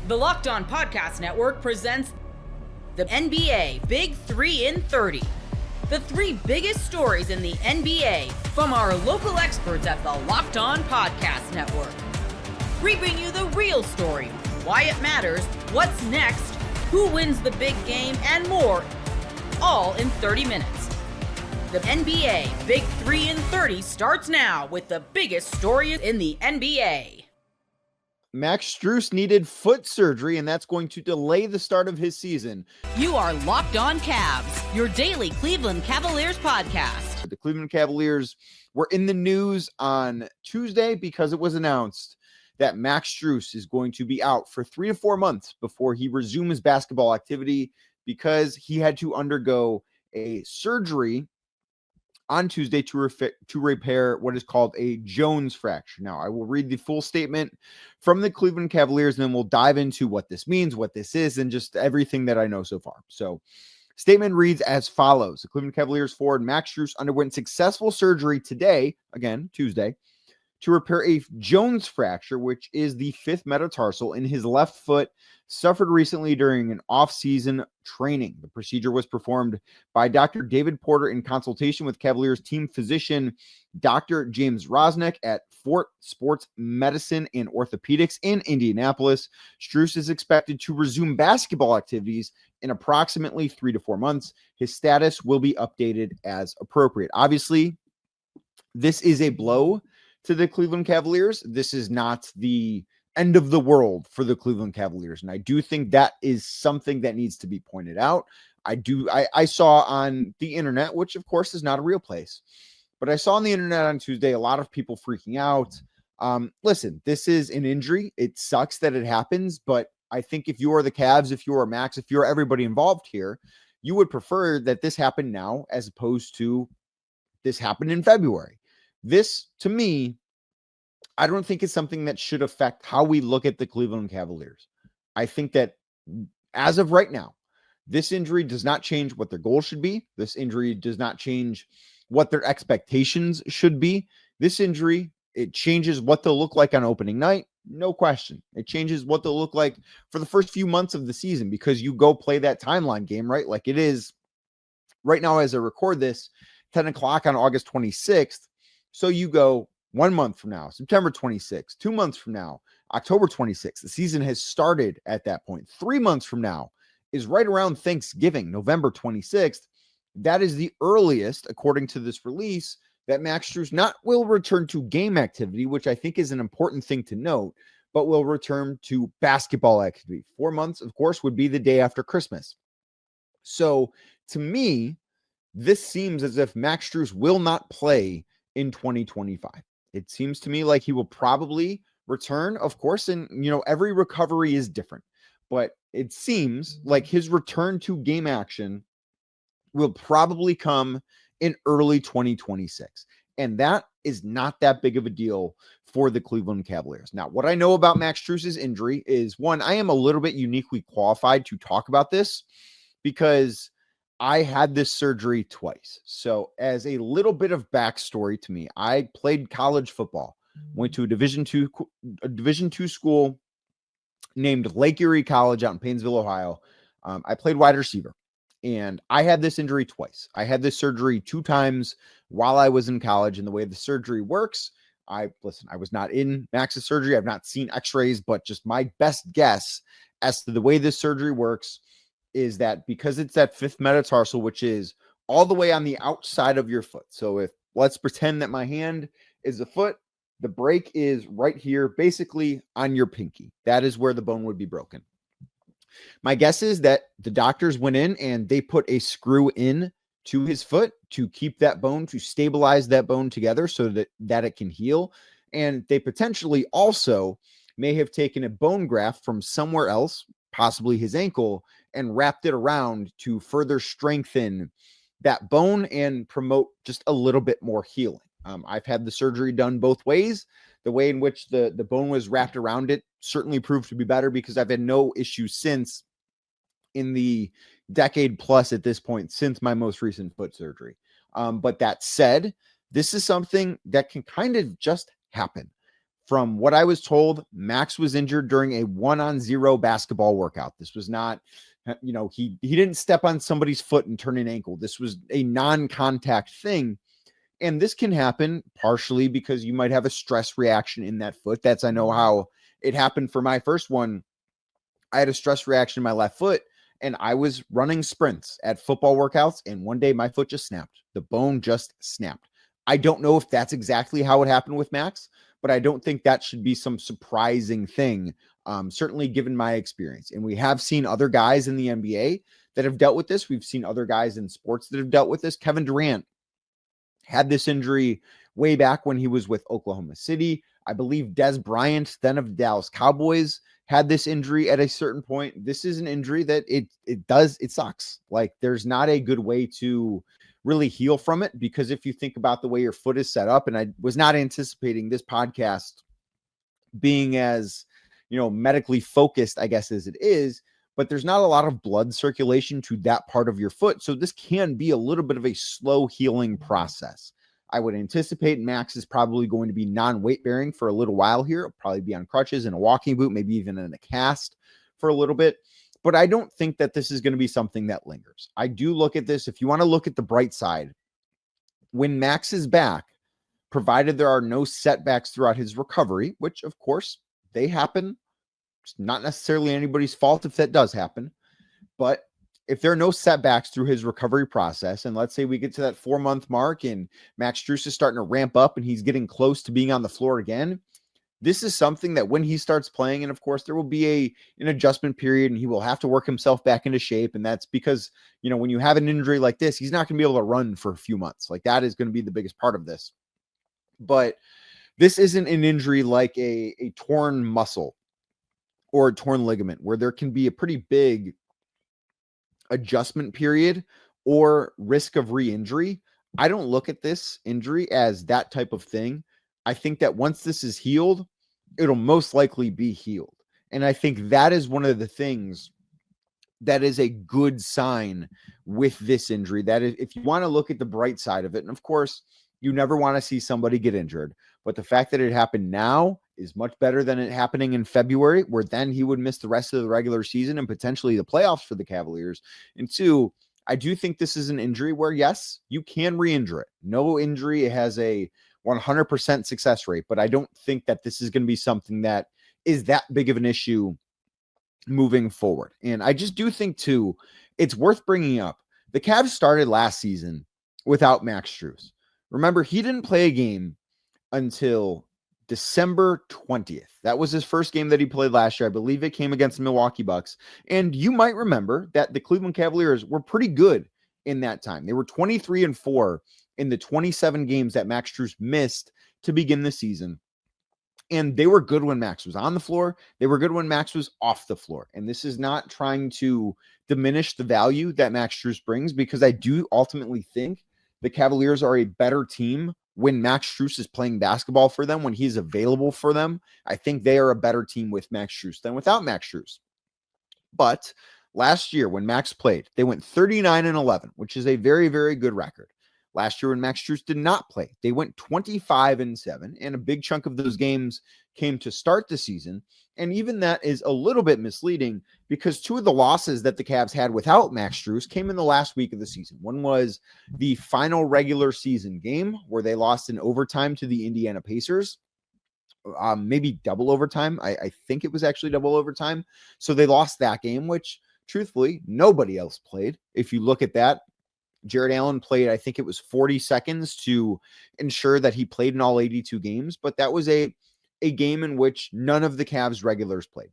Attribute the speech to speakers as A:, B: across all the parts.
A: The Locked On Podcast Network presents the NBA Big 3 in 30. The 3 biggest stories in the NBA from our local experts at the Locked On Podcast Network. We bring you the real story, why it matters, what's next, who wins the big game, and more, all in 30 minutes. The NBA Big 3 in 30 starts now with the biggest story in the NBA.
B: Max Strus needed foot surgery, and that's going to delay the start of his season.
A: You are Locked On Cavs, your daily Cleveland Cavaliers podcast.
B: The Cleveland Cavaliers were in the news on Tuesday because it was announced that Max Strus is going to be out for 3 to 4 months before he resumes basketball activity because he had to undergo a surgery on Tuesday to repair what is called a Jones fracture. Now, I will read the full statement from the Cleveland Cavaliers, and then we'll dive into what this means, what this is, and just everything that I know so far. So, statement reads as follows. The Cleveland Cavaliers forward Max Strus underwent successful surgery today, again, Tuesday, to repair a Jones fracture, which is the 5th metatarsal in his left foot, suffered recently during an off-season training. The procedure was performed by Dr. David Porter in consultation with Cavaliers team physician Dr. James Rosnick at Fort Sports Medicine and Orthopedics in Indianapolis. Strus is expected to resume basketball activities in approximately 3 to 4 months. His status will be updated as appropriate. Obviously, this is a blow to the Cleveland Cavaliers. This is not the end of the world for the Cleveland Cavaliers. And I do think that is something that needs to be pointed out. I saw on the internet, which of course is not a real place, but I saw on the internet on Tuesday, a lot of people freaking out. Listen, this is an injury. It sucks that it happens, but I think if you are the Cavs, if you are Max, if you're everybody involved here, you would prefer that this happened now as opposed to this happened in February. This, to me, I don't think it's something that should affect how we look at the Cleveland Cavaliers. I think that as of right now, this injury does not change what their goals should be. This injury does not change what their expectations should be. This injury, it changes what they'll look like on opening night. No question. It changes what they'll look like for the first few months of the season because you go play that timeline game, right? Like it is right now as I record this, 10 o'clock on August 26th. So you go 1 month from now, September 26th, 2 months from now, October 26th. The season has started at that point. 3 months from now is right around Thanksgiving, November 26th. That is the earliest, according to this release, that Max Strus will return to game activity, which I think is an important thing to note, but will return to basketball activity. 4 months, of course, would be the day after Christmas. So to me, this seems as if Max Strus will not play in 2025. It seems to me like he will probably return, of course, and every recovery is different, but it seems like his return to game action will probably come in early 2026. And that is not that big of a deal for the Cleveland Cavaliers. Now, what I know about Max Strus's injury is, one, I am a little bit uniquely qualified to talk about this because I had this surgery twice. So as a little bit of backstory to me, I played college football, went to a Division II school named Lake Erie College out in Painesville, Ohio. I played wide receiver, and I had this injury twice. I had this surgery 2 times while I was in college, and the way the surgery works, I was not in Max's surgery. I've not seen x-rays, but just my best guess as to the way this surgery works is that because it's that 5th metatarsal, which is all the way on the outside of your foot. So if let's pretend that my hand is a foot, the break is right here, basically on your pinky. That is where the bone would be broken. My guess is that the doctors went in and they put a screw in to his foot to keep that bone, to stabilize that bone together so that it can heal. And they potentially also may have taken a bone graft from somewhere else, possibly his ankle, and wrapped it around to further strengthen that bone and promote just a little bit more healing. I've had the surgery done both ways. The way in which the bone was wrapped around it certainly proved to be better because I've had no issues since in the decade plus at this point since my most recent foot surgery. But that said, this is something that can kind of just happen. From what I was told, Max was injured during a 1-on-0 basketball workout. This was not, he didn't step on somebody's foot and turn an ankle. This was a non-contact thing. And this can happen partially because you might have a stress reaction in that foot. I know how it happened for my first one. I had a stress reaction in my left foot, and I was running sprints at football workouts, and one day my foot just snapped. The bone just snapped. I don't know if that's exactly how it happened with Max, but I don't think that should be some surprising thing, certainly given my experience. And we have seen other guys in the NBA that have dealt with this. We've seen other guys in sports that have dealt with this. Kevin Durant had this injury way back when he was with Oklahoma City. I believe Des Bryant, then of the Dallas Cowboys, had this injury at a certain point. This is an injury that it sucks. Like, there's not a good way to really heal from it, because if you think about the way your foot is set up, and I was not anticipating this podcast being as, medically focused, I guess, as it is, but there's not a lot of blood circulation to that part of your foot. So this can be a little bit of a slow healing process. I would anticipate Max is probably going to be non-weight bearing for a little while here. It'll probably be on crutches and a walking boot, maybe even in a cast for a little bit. But I don't think that this is going to be something that lingers. I do look at this. If you want to look at the bright side, when Max is back, provided there are no setbacks throughout his recovery, which of course they happen. It's not necessarily anybody's fault if that does happen. But if there are no setbacks through his recovery process, and let's say we get to that 4-month mark and Max Strus is starting to ramp up and he's getting close to being on the floor again, this is something that when he starts playing, and of course there will be an adjustment period and he will have to work himself back into shape. And that's because, when you have an injury like this, he's not going to be able to run for a few months. Like, that is going to be the biggest part of this. But this isn't an injury like a torn muscle or a torn ligament, where there can be a pretty big adjustment period or risk of re-injury. I don't look at this injury as that type of thing. I think that once this is healed, it'll most likely be healed. And I think that is one of the things that is a good sign with this injury. That is, if you want to look at the bright side of it, and of course, you never want to see somebody get injured, but the fact that it happened now is much better than it happening in February, where then he would miss the rest of the regular season and potentially the playoffs for the Cavaliers. And two, I do think this is an injury where, yes, you can re-injure it. No injury has a 100% success rate, but I don't think that this is going to be something that is that big of an issue moving forward. And I just do think, too, it's worth bringing up. The Cavs started last season without Max Strus. Remember, he didn't play a game until December 20th. That was his first game that he played last year. I believe it came against the Milwaukee Bucks. And you might remember that the Cleveland Cavaliers were pretty good in that time. They were 23-4 in the 27 games that Max Strus missed to begin the season. And they were good when Max was on the floor. They were good when Max was off the floor. And this is not trying to diminish the value that Max Strus brings, because I do ultimately think the Cavaliers are a better team when Max Strus is playing basketball for them, when he's available for them. I think they are a better team with Max Strus than without Max Strus. But last year when Max played, they went 39-11, which is a very, very good record. Last year when Max Strus did not play, they went 25-7, and a big chunk of those games came to start the season. And even that is a little bit misleading, because two of the losses that the Cavs had without Max Strus came in the last week of the season. One was the final regular season game where they lost in overtime to the Indiana Pacers. Maybe double overtime. I think it was actually double overtime. So they lost that game, which truthfully, nobody else played. If you look at that, Jared Allen played, I think it was 40 seconds to ensure that he played in all 82 games, but that was a game in which none of the Cavs regulars played.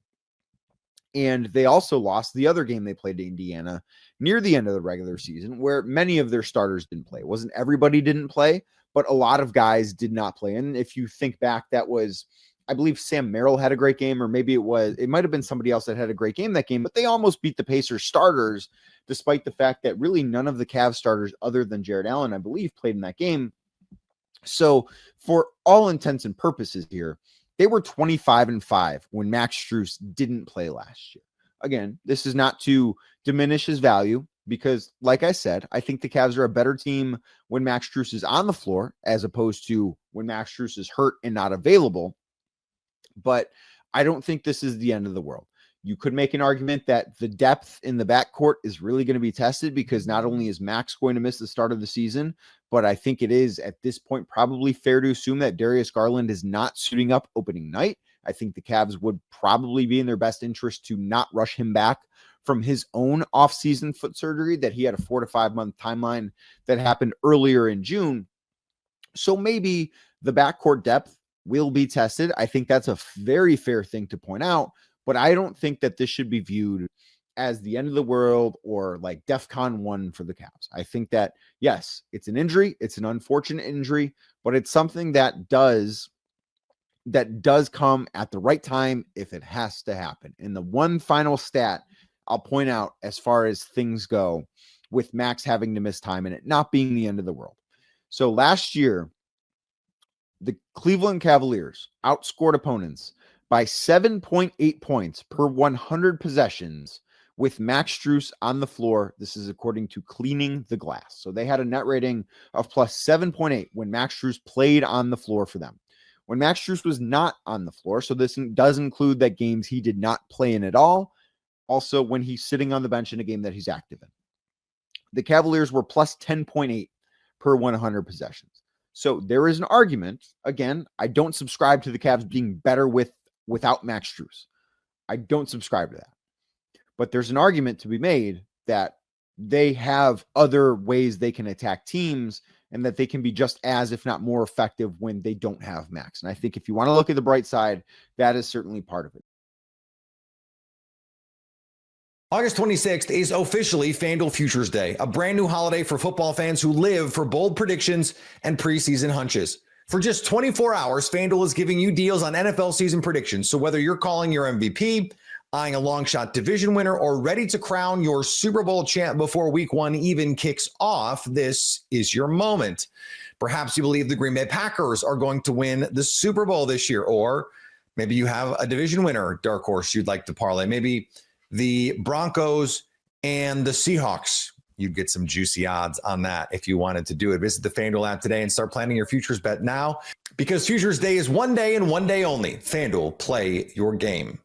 B: And they also lost the other game they played to Indiana near the end of the regular season, where many of their starters didn't play. It wasn't everybody didn't play, but a lot of guys did not play. And if you think back, that was, I believe Sam Merrill had a great game, or maybe it might have been somebody else that had a great game that game, but they almost beat the Pacers starters, despite the fact that really none of the Cavs starters other than Jared Allen, I believe, played in that game. So for all intents and purposes here, they were 25-5 when Max Strus didn't play last year. Again, this is not to diminish his value, because like I said, I think the Cavs are a better team when Max Strus is on the floor as opposed to when Max Strus is hurt and not available. but I don't think this is the end of the world. You could make an argument that the depth in the backcourt is really going to be tested because not only is Max going to miss the start of the season, but I think it is at this point probably fair to assume that Darius Garland is not suiting up opening night. I think the Cavs would probably be in their best interest to not rush him back from his own offseason foot surgery that he had a 4 to 5 month timeline that happened earlier in June. So maybe the backcourt depth will be tested. I think that's a very fair thing to point out, but I don't think that this should be viewed as the end of the world or like DEFCON 1 for the Cavs. I think that, yes, it's an injury. It's an unfortunate injury, but it's something that does come at the right time if it has to happen. And the one final stat I'll point out as far as things go with Max having to miss time and it not being the end of the world. So last year, the Cleveland Cavaliers outscored opponents by 7.8 points per 100 possessions with Max Strus on the floor. This is according to Cleaning the Glass. So they had a net rating of plus 7.8 when Max Strus played on the floor for them. When Max Strus was not on the floor, so this does include that games he did not play in at all, also when he's sitting on the bench in a game that he's active in. The Cavaliers were plus 10.8 per 100 possessions. So there is an argument. Again, I don't subscribe to the Cavs being better without Max Strus. I don't subscribe to that. But there's an argument to be made that they have other ways they can attack teams and that they can be just as, if not more effective when they don't have Max. And I think if you want to look at the bright side, that is certainly part of it.
C: August 26th is officially FanDuel Futures Day, a brand new holiday for football fans who live for bold predictions and preseason hunches. For just 24 hours, FanDuel is giving you deals on NFL season predictions. So whether you're calling your MVP, eyeing a long shot division winner, or ready to crown your Super Bowl champ before week 1 even kicks off, this is your moment. Perhaps you believe the Green Bay Packers are going to win the Super Bowl this year, or maybe you have a division winner, dark horse, you'd like to parlay. Maybe the Broncos and the Seahawks. You'd get some juicy odds on that if you wanted to do it. Visit the FanDuel app today and start planning your futures bet now, because Futures Day is one day and one day only. FanDuel, play your game.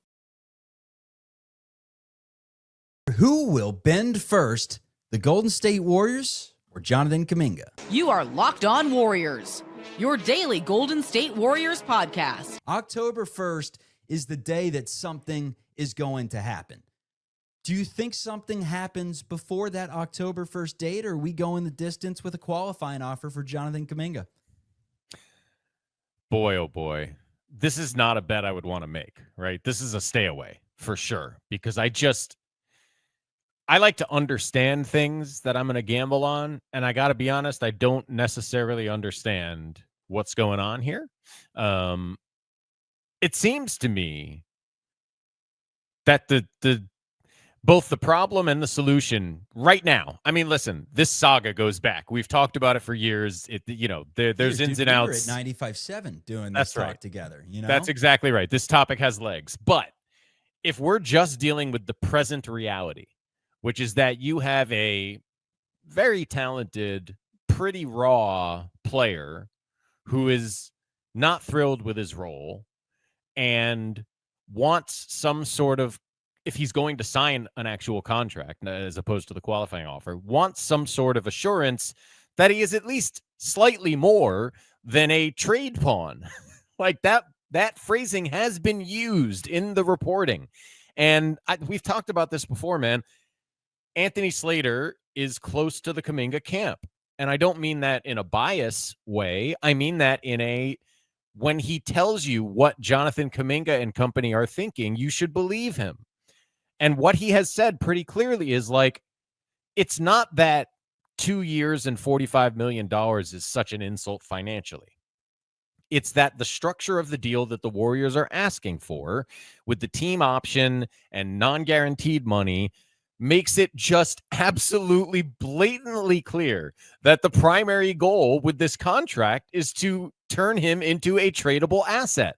D: Who will bend first, the Golden State Warriors or Jonathan Kuminga?
A: You are Locked On Warriors, your daily Golden State Warriors podcast.
D: October 1st is the day that something is going to happen. Do you think something happens before that October 1st date, or are we going the distance with a qualifying offer for Jonathan Kuminga?
E: Boy, oh boy. This is not a bet I would want to make, right? This is a stay away for sure, because I like to understand things that I'm going to gamble on, and I got to be honest, I don't necessarily understand what's going on here. It seems to me that the both the problem and the solution right now. I mean, listen, this saga goes back. We've talked about it for years. There's ins and outs.
D: We were at 95.7 doing
E: this
D: talk together. You know,
E: that's exactly right. This topic has legs. But if we're just dealing with the present reality, which is that you have a very talented, pretty raw player who is not thrilled with his role and wants some sort of, if he's going to sign an actual contract as opposed to the qualifying offer, wants some sort of assurance that he is at least slightly more than a trade pawn. Like that phrasing has been used in the reporting. And we've talked about this before, man. Anthony Slater is close to the Kuminga camp. And I don't mean that in a bias way. I mean that when he tells you what Jonathan Kuminga and company are thinking, you should believe him. And what he has said pretty clearly is like, it's not that 2 years and $45 million is such an insult financially. It's that the structure of the deal that the Warriors are asking for with the team option and non-guaranteed money makes it just absolutely blatantly clear that the primary goal with this contract is to turn him into a tradable asset.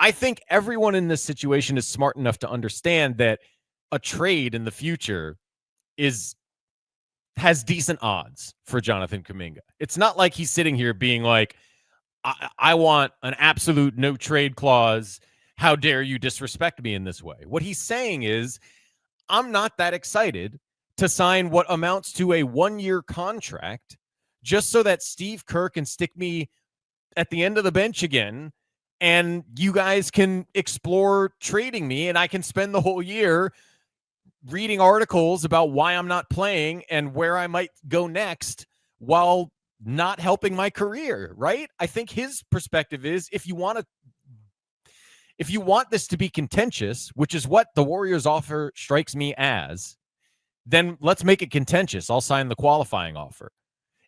E: I think everyone in this situation is smart enough to understand that a trade in the future has decent odds for Jonathan Kuminga. It's not like he's sitting here being like, I want an absolute no trade clause. How dare you disrespect me in this way? What he's saying is, I'm not that excited to sign what amounts to a 1-year contract just so that Steve Kerr can stick me at the end of the bench again, and you guys can explore trading me, and I can spend the whole year reading articles about why I'm not playing and where I might go next while not helping my career, right? I think his perspective is, if you want this to be contentious, which is what the Warriors offer strikes me as, then let's make it contentious. I'll sign the qualifying offer.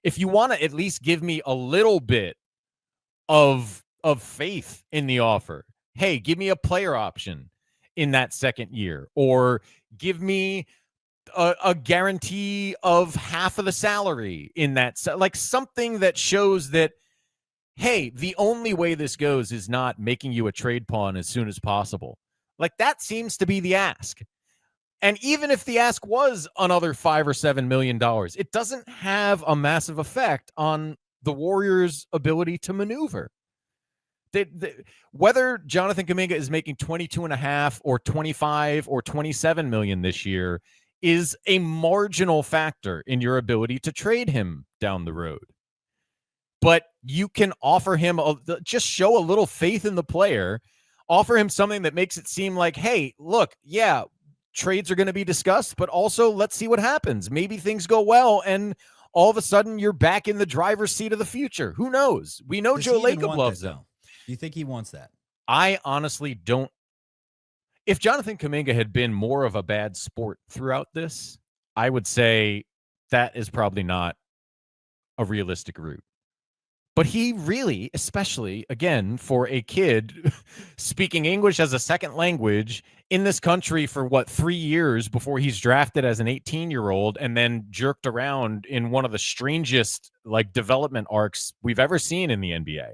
E: If you want to at least give me a little bit of faith in the offer, hey, give me a player option in that second year, or give me a guarantee of half of the salary in that, like something that shows that, hey, the only way this goes is not making you a trade pawn as soon as possible. Like, that seems to be the ask. And even if the ask was another $5 or $7 million, it doesn't have a massive effect on the Warriors' ability to maneuver. Whether Jonathan Kuminga is making 22.5 or 25 or 27 million this year is a marginal factor in your ability to trade him down the road. But you can offer him just show a little faith in the player, offer him something that makes it seem like, hey, look, yeah, trades are going to be discussed, but also let's see what happens. Maybe things go well, and all of a sudden you're back in the driver's seat of the future. Who knows? We know Joe Lacob loves them.
D: Do you think he wants that?
E: I honestly don't. If Jonathan Kuminga had been more of a bad sport throughout this, I would say that is probably not a realistic route. But he really, especially, again, for a kid speaking English as a second language in this country for, 3 years before he's drafted as an 18-year-old and then jerked around in one of the strangest, development arcs we've ever seen in the NBA.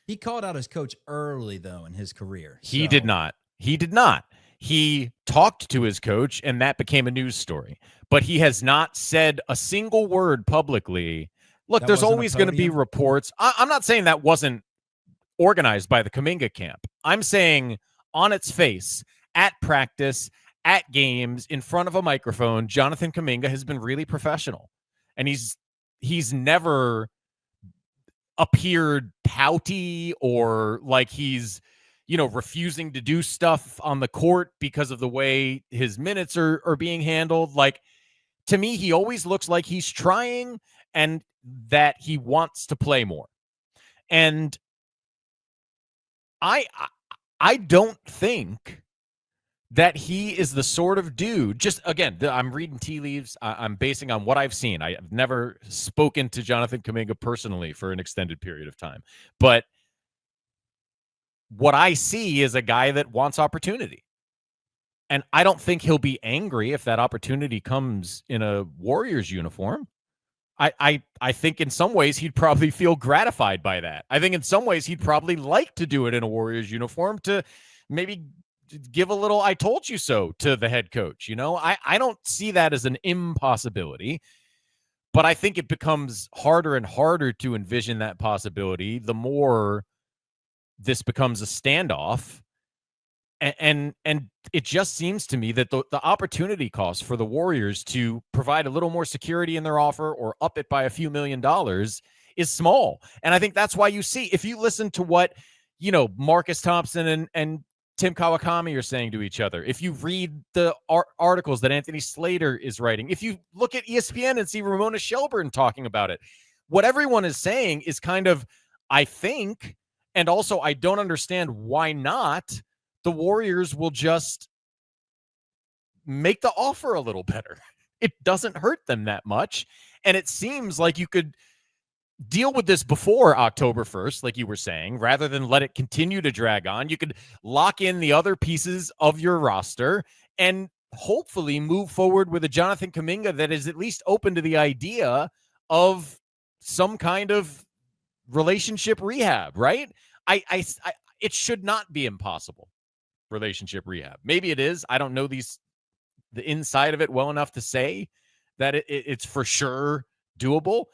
D: He called out his coach early, though, in his career.
E: He did not. He did not. He talked to his coach, and that became a news story. But he has not said a single word publicly. Look, there's always going to be reports. I'm not saying that wasn't organized by the Kuminga camp. I'm saying on its face, at practice, at games, in front of a microphone, Jonathan Kuminga has been really professional. And he's never appeared pouty or like he's, refusing to do stuff on the court because of the way his minutes are being handled. Like, to me, he always looks like he's trying and that he wants to play more. And I don't think that he is the sort of dude, just again, I'm reading tea leaves. I'm basing on what I've seen. I've never spoken to Jonathan Kuminga personally for an extended period of time. But what I see is a guy that wants opportunity. And I don't think he'll be angry if that opportunity comes in a Warriors uniform. I think in some ways he'd probably feel gratified by that. I think in some ways he'd probably like to do it in a Warriors uniform to maybe give a little "I told you so" to the head coach. I don't see that as an impossibility, but I think it becomes harder and harder to envision that possibility the more this becomes a standoff. And it just seems to me that the opportunity cost for the Warriors to provide a little more security in their offer or up it by a few $1 million is small. And I think that's why you see, if you listen to what, Marcus Thompson and Tim Kawakami are saying to each other, if you read the articles that Anthony Slater is writing, if you look at ESPN and see Ramona Shelburne talking about it, what everyone is saying is kind of, I think, and also I don't understand why not, the Warriors will just make the offer a little better. It doesn't hurt them that much. And it seems like you could deal with this before October 1st, like you were saying, rather than let it continue to drag on. You could lock in the other pieces of your roster and hopefully move forward with a Jonathan Kuminga that is at least open to the idea of some kind of relationship rehab, right? It should not be impossible. Relationship rehab. Maybe it is. I don't know the inside of it well enough to say that it's for sure doable,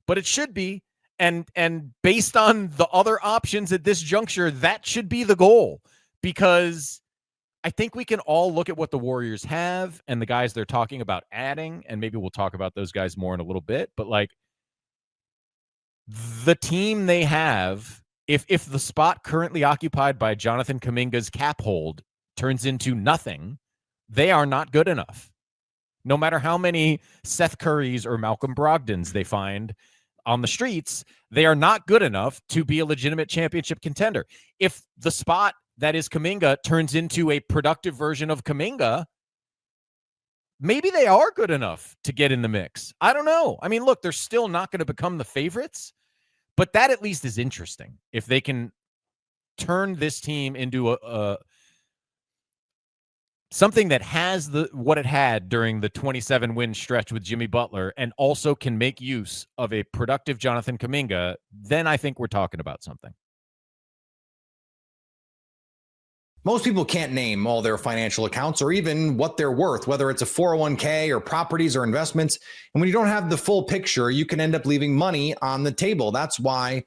E: but it should be. And based on the other options at this juncture, that should be the goal, because I think we can all look at what the Warriors have and the guys they're talking about adding, and maybe we'll talk about those guys more in a little bit, but like the team they have, if the spot currently occupied by Jonathan Kuminga's cap hold turns into nothing, they are not good enough. No matter how many Seth Currys or Malcolm Brogdons they find on the streets, they are not good enough to be a legitimate championship contender. If the spot that is Kuminga turns into a productive version of Kuminga, maybe they are good enough to get in the mix. I don't know. I mean, look, they're still not going to become the favorites, but that at least is interesting. If they can turn this team into a something that has what it had during the 27-win stretch with Jimmy Butler, and also can make use of a productive Jonathan Kuminga, then I think we're talking about something.
C: Most people can't name all their financial accounts or even what they're worth, whether it's a 401k or properties or investments. And when you don't have the full picture, you can end up leaving money on the table. That's why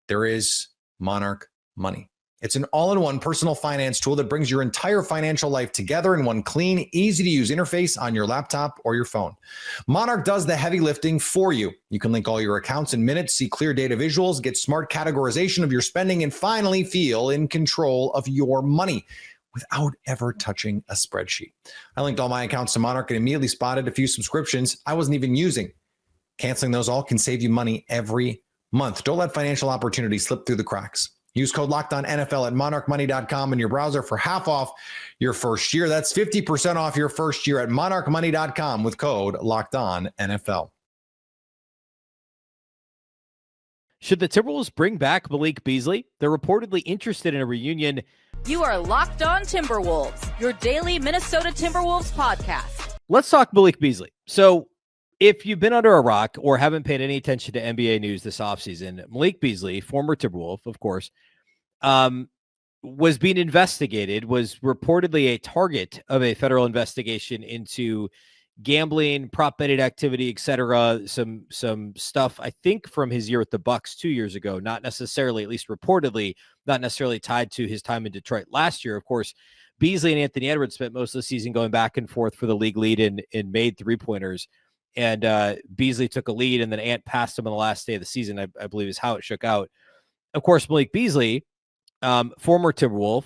C: there is Monarch Money. It's an all-in-one personal finance tool that brings your entire financial life together in one clean, easy-to-use interface on your laptop or your phone. Monarch does the heavy lifting for you. You can link all your accounts in minutes, see clear data visuals, get smart categorization of your spending, and finally feel in control of your money without ever touching a spreadsheet. I linked all my accounts to Monarch and immediately spotted a few subscriptions I wasn't even using. Canceling those all can save you money every month. Don't let financial opportunities slip through the cracks. Use code LOCKEDONNFL at monarchmoney.com in your browser for half off your first year. That's 50% off your first year at monarchmoney.com with code LOCKEDONNFL.
F: Should the Timberwolves bring back Malik Beasley? They're reportedly interested in a reunion.
A: You are Locked On Timberwolves, your daily Minnesota Timberwolves podcast.
F: Let's talk Malik Beasley. So if you've been under a rock or haven't paid any attention to NBA news this offseason, Malik Beasley, former Timberwolf, of course, was being investigated, was reportedly a target of a federal investigation into gambling, prop betting activity, etc. Some stuff, I think, from his year with the Bucks 2 years ago, not necessarily, at least reportedly, not necessarily tied to his time in Detroit last year. Of course, Beasley and Anthony Edwards spent most of the season going back and forth for the league lead in made three-pointers. And Beasley took a lead, and then Ant passed him on the last day of the season, I believe is how it shook out. Of course, Malik Beasley, former Timberwolf,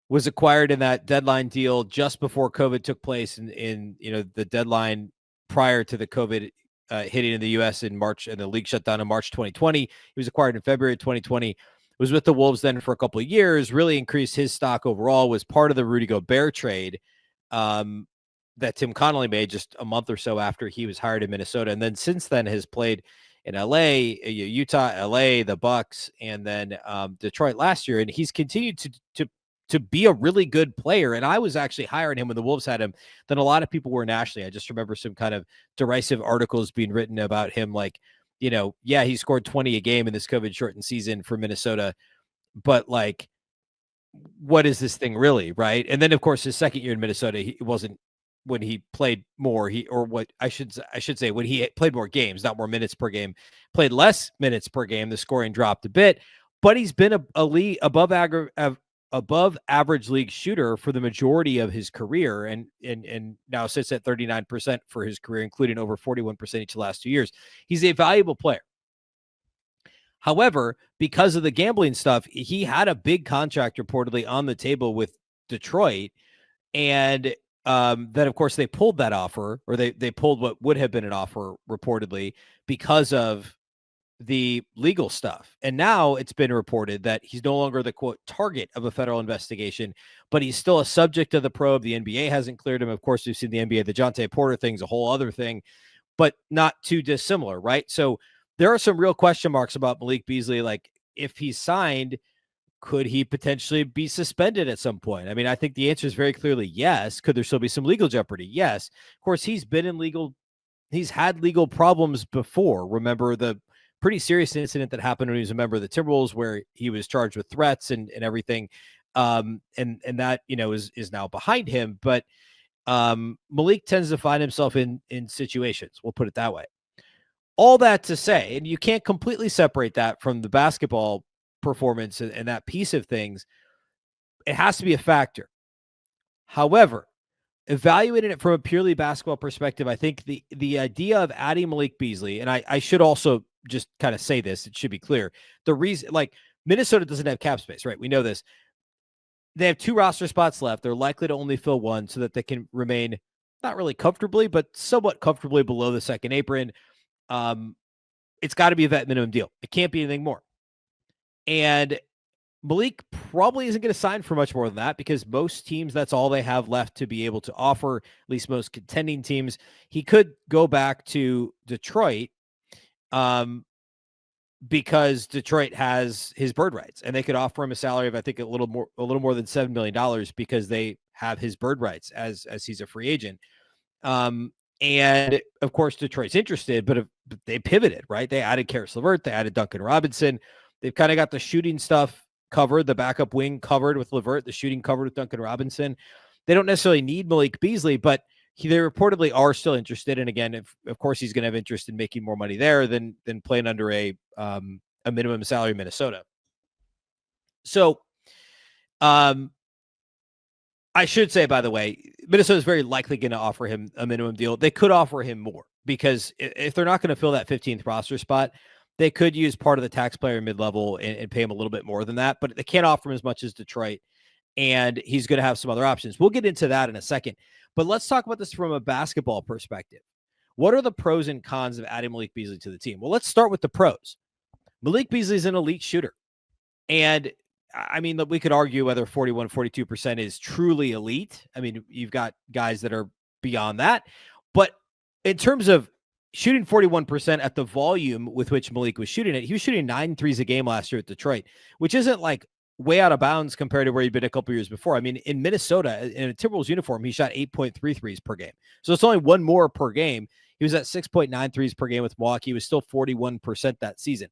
F: was acquired in that deadline deal just before COVID took place in the deadline prior to the COVID hitting in the U.S. in March, and the league shut down in March 2020. He was acquired in February 2020. Was with the Wolves then for a couple of years, really increased his stock overall, was part of the Rudy Gobert trade that Tim Connolly made just a month or so after he was hired in Minnesota. And then since then has played in LA, Utah, LA, the Bucks, and then Detroit last year. And he's continued to be a really good player. And I was actually higher on him when the Wolves had him than a lot of people were nationally. I just remember some kind of derisive articles being written about him. Like, yeah, he scored 20 a game in this COVID shortened season for Minnesota, but like, what is this thing really? Right. And then of course his second year in Minnesota, he wasn't, when he played more, I should say when he played more games, not more minutes per game, played less minutes per game, the scoring dropped a bit, but he's been a league above average league shooter for the majority of his career, and now sits at 39% for his career, including over 41% each of the last 2 years. He's a valuable player. However, because of the gambling stuff, he had a big contract reportedly on the table with Detroit, and then of course they pulled that offer, or they pulled what would have been an offer reportedly because of the legal stuff. And now it's been reported that he's no longer the quote target of a federal investigation, but he's still a subject of the probe. The NBA hasn't cleared him. Of course, we've seen the NBA, the Jonte Porter thing's a whole other thing, but not too dissimilar, right? So there are some real question marks about Malik Beasley. Like, if he's signed, could he potentially be suspended at some point? I mean, I think the answer is very clearly yes. Could there still be some legal jeopardy? Yes. Of course, he's had legal problems before. Remember the pretty serious incident that happened when he was a member of the Timberwolves, where he was charged with threats and everything. And that, is now behind him. But Malik tends to find himself in situations, we'll put it that way, all that to say, and you can't completely separate that from the basketball performance and that piece of things. It has to be a factor. However, evaluating it from a purely basketball perspective, I think the idea of adding Malik Beasley, and I should also just kind of say this, it should be clear. The reason, like, Minnesota doesn't have cap space, right? We know this. They have 2 roster spots left. They're likely to only fill 1 so that they can remain not really comfortably, but somewhat comfortably below the second apron. It's got to be a vet minimum deal. It can't be anything more. And Malik probably isn't going to sign for much more than that because most teams, that's all they have left to be able to offer, at least most contending teams. He could go back to Detroit because Detroit has his bird rights, and they could offer him a salary of, I think, a little more than $7 million because they have his bird rights as he's a free agent. And of course, Detroit's interested, but they pivoted, right? They added Karis LeVert, they added Duncan Robinson. They've kind of got the shooting stuff covered, the backup wing covered with LeVert, the shooting covered with Duncan Robinson. They don't necessarily need Malik Beasley, but they reportedly are still interested. And again, of course, he's going to have interest in making more money there than playing under a minimum salary in Minnesota. So, I should say, by the way, Minnesota is very likely going to offer him a minimum deal. They could offer him more because if they're not going to fill that 15th roster spot, they could use part of the taxpayer mid-level and pay him a little bit more than that, but they can't offer him as much as Detroit, and he's going to have some other options. We'll get into that in a second, but let's talk about this from a basketball perspective. What are the pros and cons of adding Malik Beasley to the team? Well, let's start with the pros. Malik Beasley is an elite shooter, and I mean, we could argue whether 41, 42% is truly elite. I mean, you've got guys that are beyond that, but in terms of shooting 41% at the volume with which Malik was shooting it, he was shooting 9 threes a game last year at Detroit, which isn't like way out of bounds compared to where he'd been a couple years before. I mean, in Minnesota, in a Timberwolves uniform, he shot 8.3 threes per game. So it's only 1 more per game. He was at 6.9 threes per game with Milwaukee. He was still 41% that season.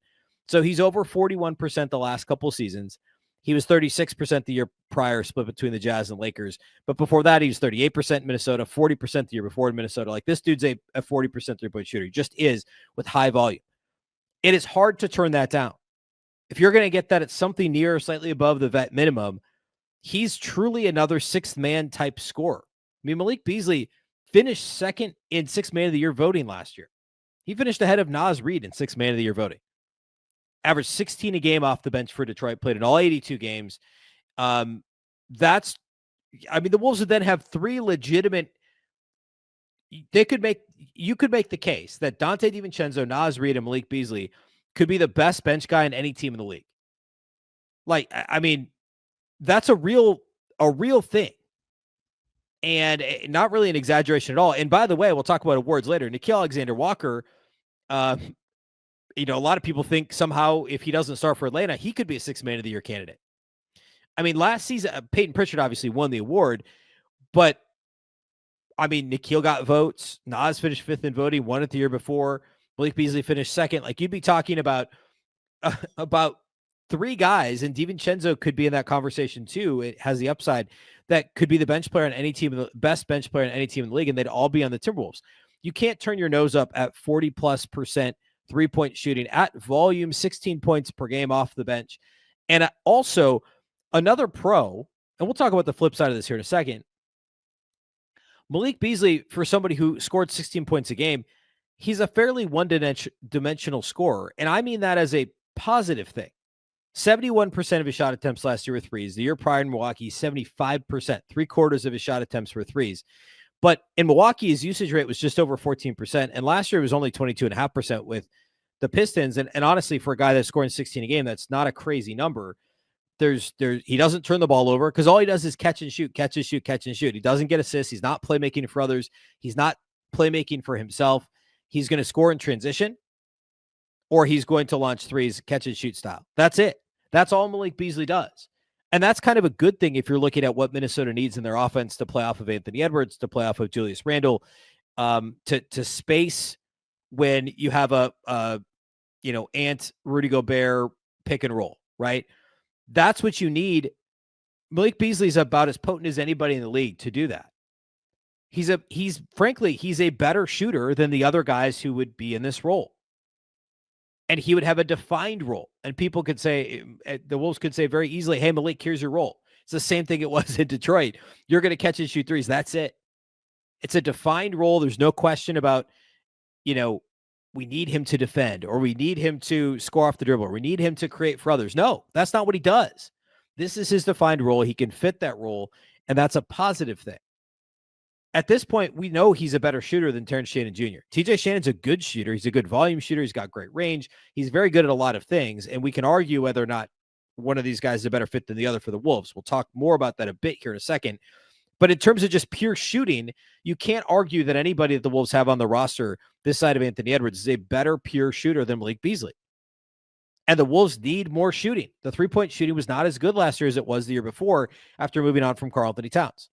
F: So he's over 41% the last couple seasons. He was 36% the year prior, split between the Jazz and Lakers. But before that, he was 38% in Minnesota, 40% the year before in Minnesota. Like, this dude's a 40% three-point shooter. He just is with high volume. It is hard to turn that down. If you're going to get that at something near or slightly above the vet minimum, he's truly another sixth man type scorer. I mean, Malik Beasley finished second in sixth man of the year voting last year. He finished ahead of Naz Reid in sixth man of the year voting. Averaged 16 a game off the bench for Detroit, played in all 82 games. The Wolves would then have 3 legitimate. You could make the case that Dante DiVincenzo, Naz Reid, and Malik Beasley could be the best bench guy in any team in the league. Like, I mean, that's a real thing. And not really an exaggeration at all. And by the way, we'll talk about awards later. Nickeil Alexander-Walker, a lot of people think somehow if he doesn't start for Atlanta, he could be a 6th man of the year candidate. I mean, last season, Peyton Pritchard obviously won the award, but I mean, Nickeil got votes. Naz finished 5th in voting, won it the year before. Malik Beasley finished 2nd. Like, you'd be talking about 3 guys, and DiVincenzo could be in that conversation too. It has the upside that could be the bench player on any team, the best bench player on any team in the league, and they'd all be on the Timberwolves. You can't turn your nose up at 40+% 3-point shooting at volume, 16 points per game off the bench. And also another pro, and we'll talk about the flip side of this here in a second. Malik Beasley, for somebody who scored 16 points a game, he's a fairly one-dimensional scorer. And I mean that as a positive thing. 71% of his shot attempts last year were threes. The year prior in Milwaukee, 75%, 3/4 of his shot attempts were threes. But in Milwaukee, his usage rate was just over 14%. And last year it was only 22.5% with the Pistons. And honestly, for a guy that's scoring 16 a game, that's not a crazy number. He doesn't turn the ball over because all he does is catch and shoot, catch and shoot, catch and shoot. He doesn't get assists. He's not playmaking for others. He's not playmaking for himself. He's going to score in transition, or he's going to launch threes, catch and shoot style. That's it. That's all Malik Beasley does. And that's kind of a good thing if you're looking at what Minnesota needs in their offense to play off of Anthony Edwards, to play off of Julius Randle, to space when you have Ant, Rudy Gobert pick and roll, right? That's what you need. Malik Beasley's about as potent as anybody in the league to do that. He's frankly a better shooter than the other guys who would be in this role. and he would have a defined role. And people could say, the Wolves could say very easily, hey, Malik, here's your role. It's the same thing it was in Detroit. You're going to catch and shoot threes. That's it. It's a defined role. There's no question about, we need him to defend, or we need him to score off the dribble, or we need him to create for others. No, that's not what he does. This is his defined role. He can fit that role, and that's a positive thing. At this point, we know he's a better shooter than Terrence Shannon Jr. TJ Shannon's a good shooter. He's a good volume shooter. He's got great range. He's very good at a lot of things, and we can argue whether or not one of these guys is a better fit than the other for the Wolves. We'll talk more about that a bit here in a second. But in terms of just pure shooting, you can't argue that anybody that the Wolves have on the roster this side of Anthony Edwards is a better pure shooter than Malik Beasley. And the Wolves need more shooting. The three-point shooting was not as good last year as it was the year before after moving on from Karl Anthony Towns.